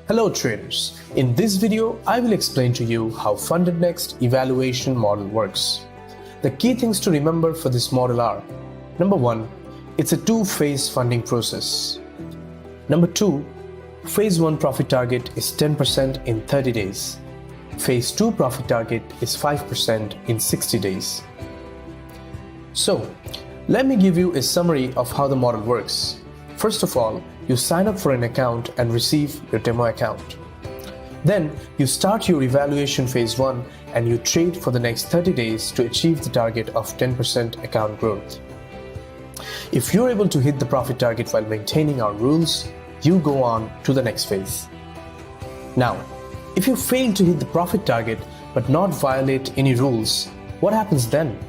Hello traders, in this video I will explain to you how Fundednext evaluation model works. The key things to remember for this model are: Number 1, it's a two-phase funding process. Number 2, Phase 1 profit target is 10% in 30 days. Phase 2 profit target is 5% in 60 days. So, let me give you a summary of how the model works. First of all, you sign up for an account and receive your demo account. Then, you start your evaluation phase 1 and you trade for the next 30 days to achieve the target of 10% account growth. If you're able to hit the profit target while maintaining our rules, you go on to the next phase. Now, if you fail to hit the profit target but not violate any rules, what happens then?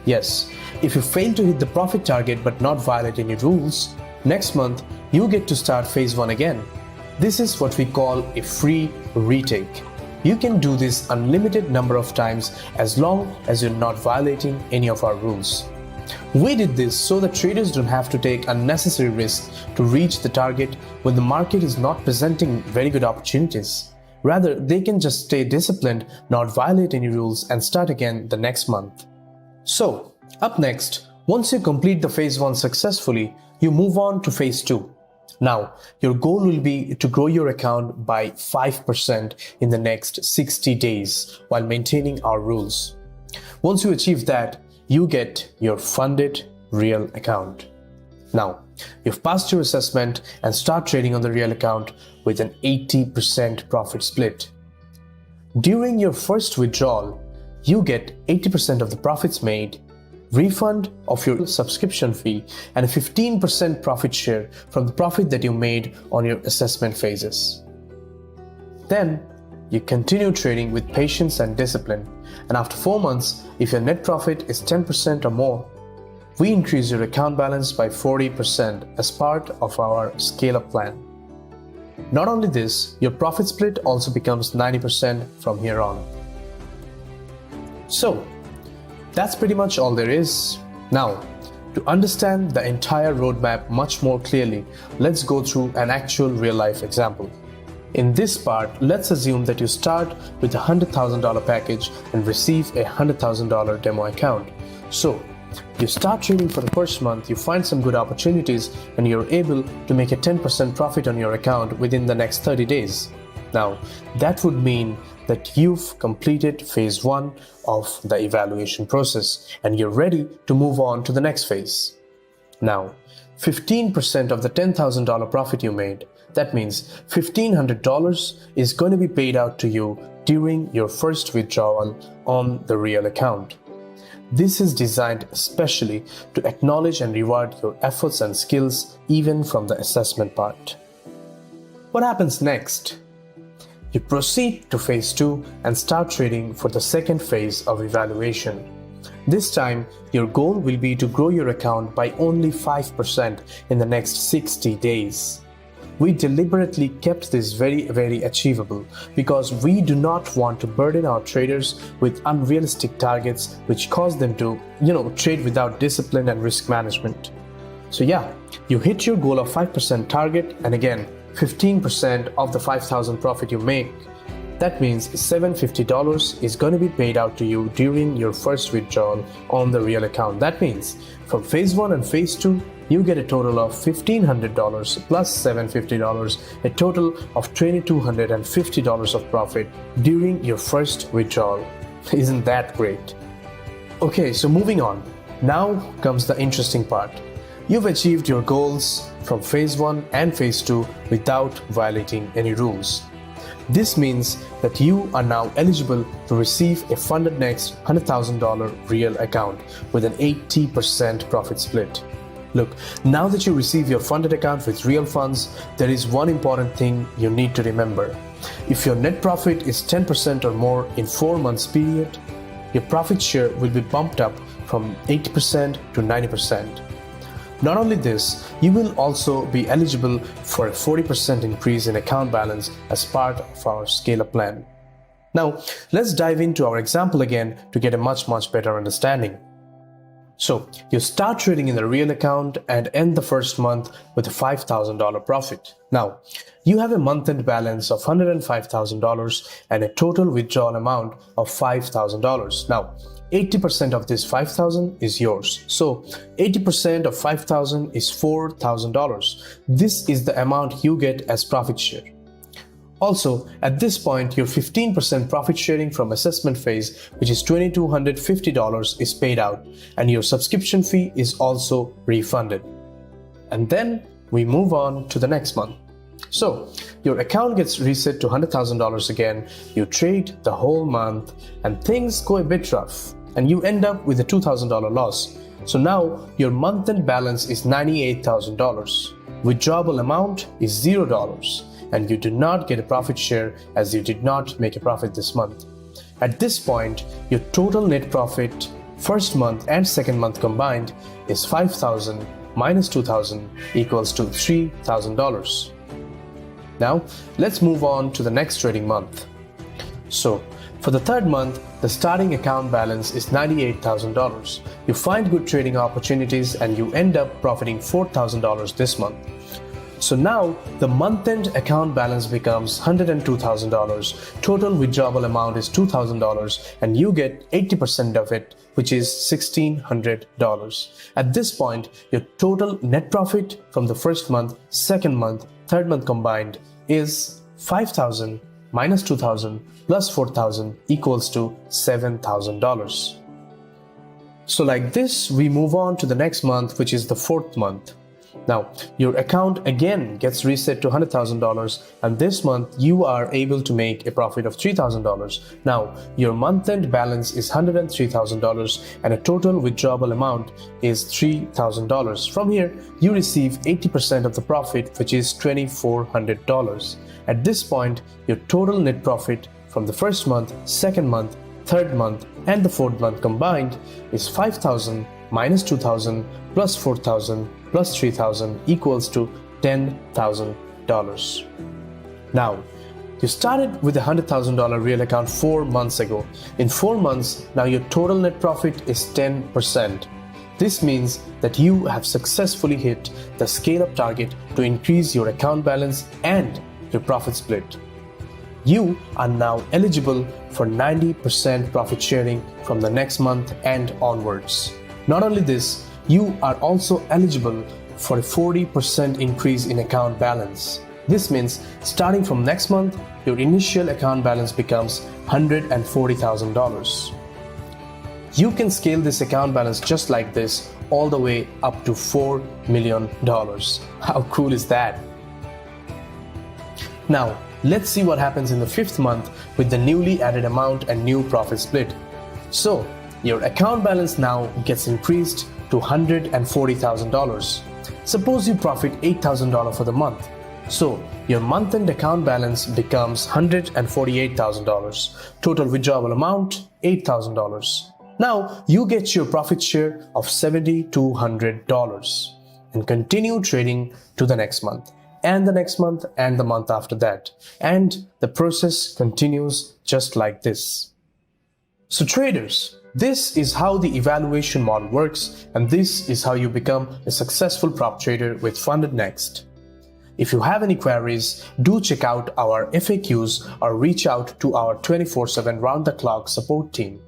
Yes, if you fail to hit the profit target but not violate any rules, next month you get to start phase 1 again. This is what we call a free retake. You can do this unlimited number of times as long as you're not violating any of our rules. We did this so that traders don't have to take unnecessary risks to reach the target when the market is not presenting very good opportunities. Rather, they can just stay disciplined, not violate any rules, and start again the next month. So, up next, once you complete the phase 1 successfully, you move on to phase 2. Now, your goal will be to grow your account by 5% in the next 60 days while maintaining our rules. Once you achieve that, you get your funded real account. Now, you've passed your assessment and start trading on the real account with an 80% profit split. During your first withdrawal, you get 80% of the profits made, refund of your subscription fee, and a 15% profit share from the profit that you made on your assessment phases. Then, you continue trading with patience and discipline, and after 4 months, if your net profit is 10% or more, we increase your account balance by 40% as part of our scale-up plan. Not only this, your profit split also becomes 90% from here on. So, that's pretty much all there is. Now, to understand the entire roadmap much more clearly, let's go through an actual real-life example. In this part, let's assume that you start with a $100,000 package and receive a $100,000 demo account. So, you start trading for the first month, you find some good opportunities, and you're able to make a 10% profit on your account within the next 30 days. Now, that would mean that you've completed phase 1 of the evaluation process and you're ready to move on to the next phase. Now, 15% of the $10,000 profit you made, that means $1,500 is going to be paid out to you during your first withdrawal on the real account. This is designed especially to acknowledge and reward your efforts and skills even from the assessment part. What happens next? You proceed to phase 2 and start trading for the second phase of evaluation. This time, your goal will be to grow your account by only 5% in the next 60 days. We deliberately kept this very achievable because we do not want to burden our traders with unrealistic targets which cause them to, trade without discipline and risk management. So yeah, you hit your goal of 5% target, and again, 15% of the $5,000 profit you make. That means $750 is going to be paid out to you during your first withdrawal on the real account. That means from phase 1 and phase 2, you get a total of $1,500 plus $750, a total of $2,250 of profit during your first withdrawal. Isn't that great? Okay, so moving on. Now comes the interesting part. You've achieved your goals from phase 1 and phase 2 without violating any rules. This means that you are now eligible to receive a Fundednext $100,000 real account with an 80% profit split. Look, now that you receive your funded account with real funds, there is one important thing you need to remember. If your net profit is 10% or more in 4 months period, your profit share will be bumped up from 80% to 90%. Not only this, you will also be eligible for a 40% increase in account balance as part of our scale-up plan. Now, let's dive into our example again to get a much better understanding. So you start trading in the real account and end the first month with a $5,000 profit. Now, you have a month-end balance of $105,000 and a total withdrawal amount of $5,000. Now, 80% of this $5,000 is yours. So 80% of $5,000 is $4,000. This is the amount you get as profit share. Also, at this point, your 15% profit sharing from assessment phase, which is $2,250, is paid out, and your subscription fee is also refunded. And then we move on to the next month. So, your account gets reset to $100,000 again, you trade the whole month, and things go a bit rough, and you end up with a $2,000 loss. So now, your month-end balance is $98,000. Withdrawable amount is $0. And you do not get a profit share as you did not make a profit this month. At this point, your total net profit first month and second month combined is $5,000 minus $2,000 equals to $3,000. Now, let's move on to the next trading month. So, for the third month, the starting account balance is $98,000. You find good trading opportunities and you end up profiting $4,000 this month. So now the month-end account balance becomes $102,000, total withdrawable amount is $2,000, and you get 80% of it, which is $1,600. At this point, your total net profit from the first month, second month, third month combined is $5,000 minus $2,000 plus $4,000 equals to $7,000. So like this, we move on to the next month, which is the fourth month. Now, your account again gets reset to $100,000, and this month you are able to make a profit of $3,000. Now, your month-end balance is $103,000 and a total withdrawable amount is $3,000. From here, you receive 80% of the profit, which is $2,400. At this point, your total net profit from the first month, second month, third month, and the fourth month combined is $5,000 minus $2,000 plus $4,000 plus $3,000 equals to $10,000. Now, you started with a $100,000 real account 4 months ago. In 4 months, now your total net profit is 10%. This means that you have successfully hit the scale-up target to increase your account balance and your profit split. You are now eligible for 90% profit sharing from the next month and onwards. Not only this, you are also eligible for a 40% increase in account balance. This means starting from next month, your initial account balance becomes $140,000. You can scale this account balance just like this all the way up to $4 million. How cool is that? Now, let's see what happens in the fifth month with the newly added amount and new profit split. So, your account balance now gets increased to $140,000. Suppose you profit $8,000 for the month. So, your month-end account balance becomes $148,000. Total withdrawable amount, $8,000. Now, you get your profit share of $7,200 and continue trading to the next month, and the next month, and the month after that. And the process continues just like this. So traders, this is how the evaluation model works, and this is how you become a successful prop trader with Fundednext. If you have any queries, do check out our FAQs or reach out to our 24/7 round-the-clock support team.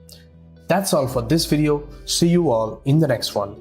That's all for this video. See you all in the next one.